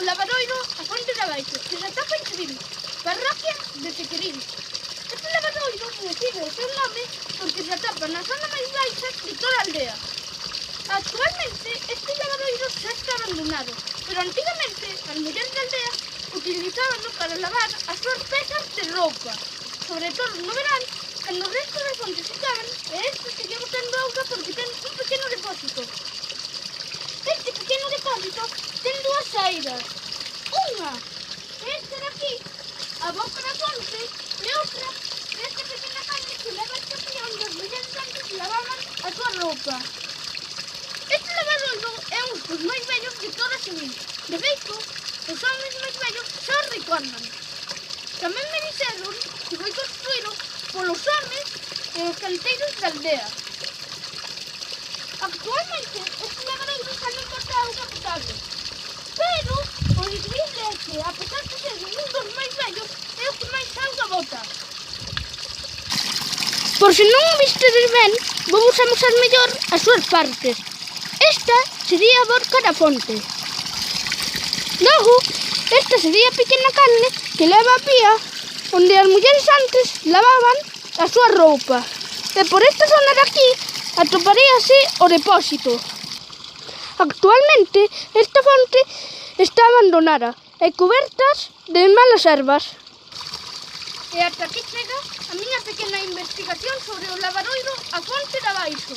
o lavadoiro a Fonte de Abaixo, que se atopa en Sevilla, parroquia de Tequeril. Este lavadoiro recibe o seu nome porque se atopa na zona máis baixa de toda a aldea. Actualmente este lavadoiro xa está abandonado, pero antigamente as mulleres da aldea utilizábano para lavar as súas pezas de roupa, sobre todo no verán, cando o resto de fontes secaban e estes seguían botando auga porque ten un pequeno depósito. Este pequeno depósito ten dúas saídas. Unha, esta de aquí, a boca da fonte, e outra, esta pequena calle que leva esta opción das mulleres antes lavaban a súa roupa. Este lavadoiro é un dos máis vellos de toda Sevilla. De feito, os homens máis vellos xa o recordan. Tamén me dixeron que foi construído polos homes e os canteiros da aldea. Actualmente, este lavadoiro xa non bota auga potable. Pero, o increíble é que, a pesar de ser un dos máis vellos, é o que máis auga bota. Por se non o vistedes ben, vamos a mostrar mellor as súas partes. Esta sería a boca da fonte. Logo, esta sería a pequena canle que leva a pía onde as mulleres antes lavaban a súa roupa. E por esta zona de aquí atoparíase o depósito. Actualmente, esta fonte está abandonada e cobertas de malas ervas. E ata aquí chega a miña pequena investigación sobre o lavadoiro a Fonte de Abaixo.